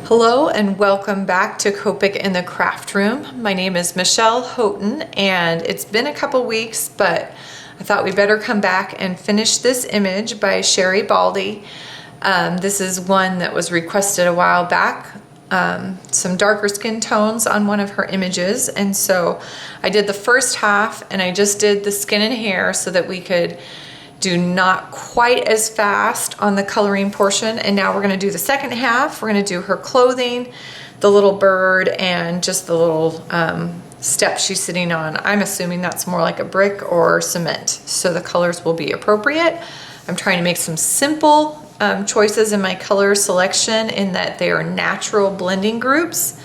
Hello and welcome back to Copic in the Craft Room. My name is Michelle Houghton and it's been a couple weeks, but I thought we better come back and finish this image by Sheri Baldi. This is one that was requested a while back, some darker skin tones on one of her images. And so I did the first half and I just did the skin and hair so that we could do not quite as fast on the coloring portion. And now we're gonna do the second half. We're gonna do her clothing, the little bird, and just the little step she's sitting on. I'm assuming that's more like a brick or cement. So the colors will be appropriate. I'm trying to make some simple choices in my color selection in that they are natural blending groups.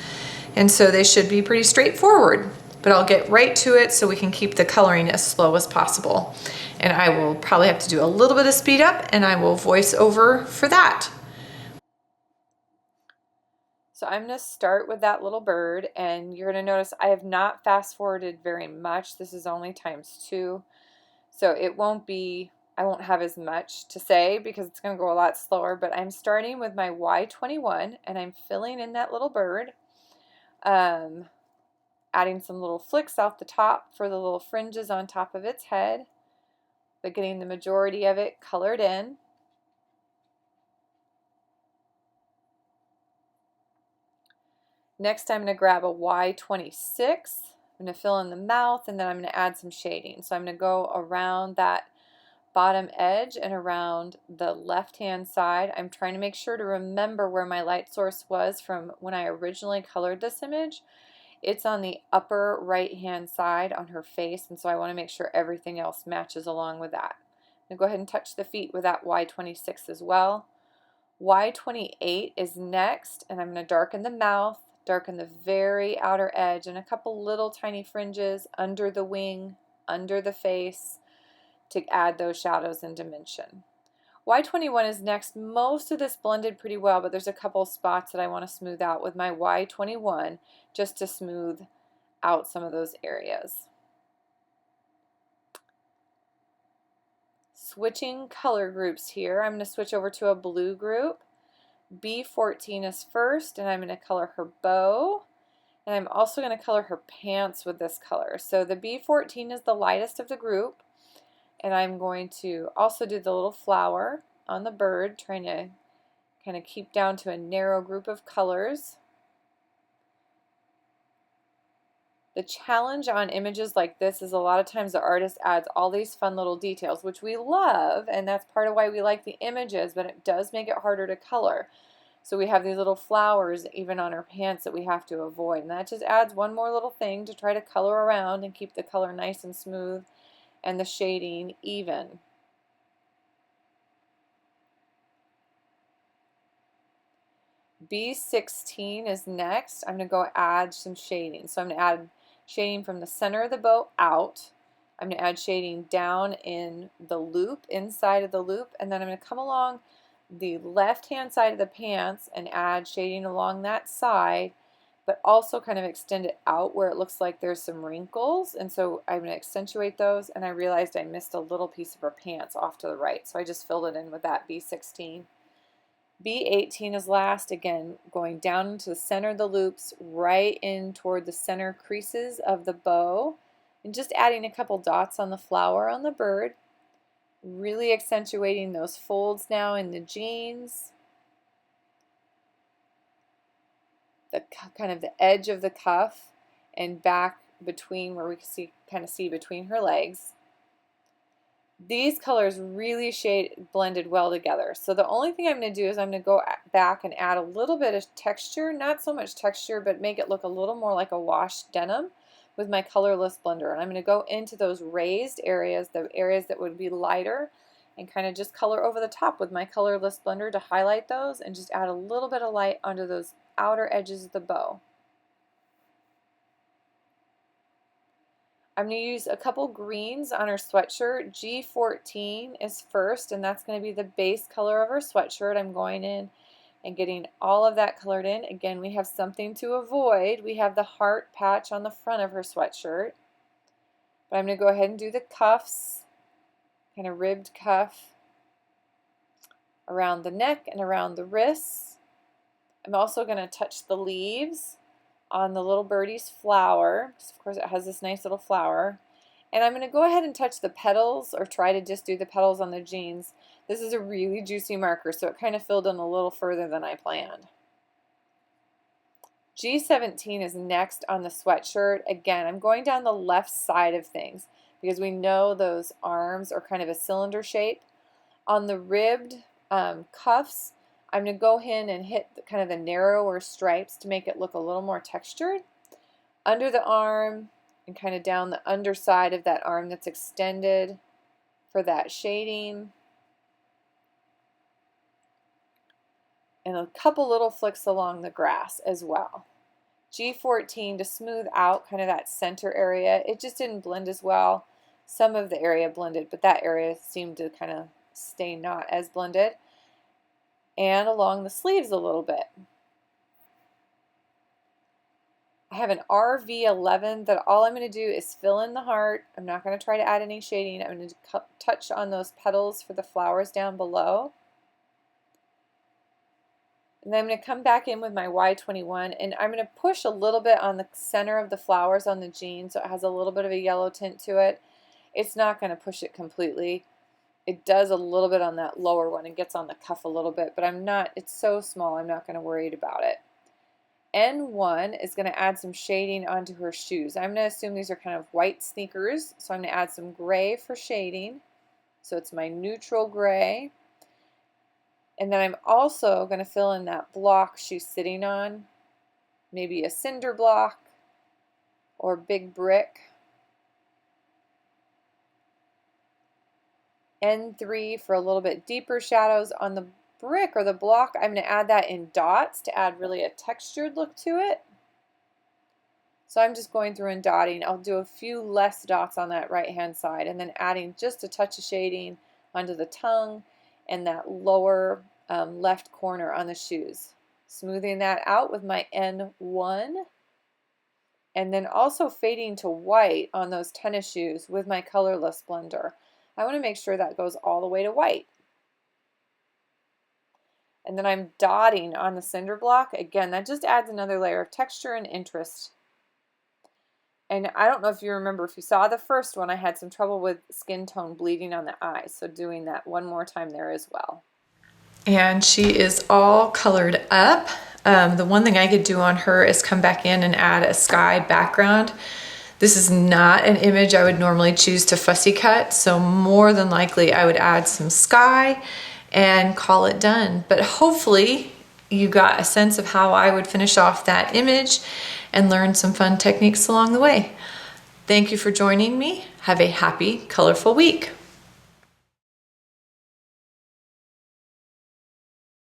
And so they should be pretty straightforward, but I'll get right to it so we can keep the coloring as slow as possible. And I will probably have to do a little bit of speed up and I will voice over for that. So I'm gonna start with that little bird, and you're gonna notice I have not fast forwarded very much. This is only ×2. So it won't be, I won't have as much to say because it's gonna go a lot slower, but I'm starting with my Y21 and I'm filling in that little bird. Adding some little flicks off the top for the little fringes on top of its head, but getting the majority of it colored in. Next, I'm going to grab a Y26. I'm going to fill in the mouth, and then I'm going to add some shading. So I'm going to go around that bottom edge and around the left-hand side. I'm trying to make sure to remember where my light source was from when I originally colored this image. It's on the upper right-hand side on her face, and so I want to make sure everything else matches along with that. I'm going to go ahead and touch the feet with that Y26 as well. Y28 is next, and I'm going to darken the mouth, darken the very outer edge, and a couple little tiny fringes under the wing, under the face, to add those shadows and dimension. Y21 is next. Most of this blended pretty well, but there's a couple spots that I want to smooth out with my Y21 just to smooth out some of those areas. Switching color groups here. I'm going to switch over to a blue group. B14 is first, and I'm going to color her bow. And I'm also going to color her pants with this color. So the B14 is the lightest of the group. And I'm going to also do the little flower on the bird, trying to kind of keep down to a narrow group of colors. The challenge on images like this is a lot of times the artist adds all these fun little details, which we love, and that's part of why we like the images, but it does make it harder to color. So we have these little flowers even on her pants that we have to avoid, and that just adds one more little thing to try to color around and keep the color nice and smooth and the shading even. B16 is next. I'm going to go add some shading. So I'm going to add shading from the center of the bow out. I'm going to add shading down in the loop, inside of the loop, and then I'm going to come along the left-hand side of the pants and add shading along that side, but also kind of extend it out where it looks like there's some wrinkles, and so I'm going to accentuate those, and I realized I missed a little piece of her pants off to the right, so I just filled it in with that B16. B18 is last, again going down into the center of the loops, right in toward the center creases of the bow, and just adding a couple dots on the flower on the bird, really accentuating those folds now in the jeans, the kind of the edge of the cuff, and back between where we can kind of see between her legs. These colors really blended well together. So the only thing I'm going to do is I'm going to go back and add a little bit of texture, not so much texture, but make it look a little more like a washed denim with my colorless blender. And I'm going to go into those raised areas, the areas that would be lighter, and kind of just color over the top with my colorless blender to highlight those and just add a little bit of light onto those outer edges of the bow. I'm going to use a couple greens on her sweatshirt. G14 is first, and that's going to be the base color of her sweatshirt. I'm going in and getting all of that colored in. Again, we have something to avoid. We have the heart patch on the front of her sweatshirt. But I'm going to go ahead and do the cuffs, kind of ribbed cuff around the neck and around the wrists. I'm also going to touch the leaves on the little birdie's flower, because of course it has this nice little flower. And I'm going to go ahead and touch the petals, or try to just do the petals on the jeans. This is a really juicy marker, so it kind of filled in a little further than I planned. G17 is next on the sweatshirt. Again, I'm going down the left side of things because we know those arms are kind of a cylinder shape. On the ribbed cuffs, I'm going to go in and hit kind of the narrower stripes to make it look a little more textured. Under the arm and kind of down the underside of that arm that's extended for that shading. And a couple little flicks along the grass as well. G14 to smooth out kind of that center area. It just didn't blend as well. Some of the area blended, but that area seemed to kind of stay not as blended. And along the sleeves a little bit. I have an RV11 that all I'm going to do is fill in the heart. I'm not going to try to add any shading. I'm going to touch on those petals for the flowers down below. And then I'm going to come back in with my Y21, and I'm going to push a little bit on the center of the flowers on the jean so it has a little bit of a yellow tint to it. It's not going to push it completely. It does a little bit on that lower one and gets on the cuff a little bit, but it's so small I'm not going to worry about it. N1 is going to add some shading onto her shoes. I'm going to assume these are kind of white sneakers, so I'm going to add some gray for shading. So it's my neutral gray. And then I'm also going to fill in that block she's sitting on, maybe a cinder block or big brick. N3 for a little bit deeper shadows on the brick or the block. I'm going to add that in dots to add really a textured look to it. So I'm just going through and dotting. I'll do a few less dots on that right hand side and then adding just a touch of shading onto the tongue and that lower left corner on the shoes. Smoothing that out with my N1 and then also fading to white on those tennis shoes with my colorless blender. I want to make sure that goes all the way to white. And then I'm dotting on the cinder block. Again, that just adds another layer of texture and interest. And I don't know if you remember, if you saw the first one, I had some trouble with skin tone bleeding on the eyes. So doing that one more time there as well. And she is all colored up. The one thing I could do on her is come back in and add a sky background. This is not an image I would normally choose to fussy cut, so more than likely I would add some sky and call it done. But hopefully you got a sense of how I would finish off that image and learn some fun techniques along the way. Thank you for joining me. Have a happy, colorful week.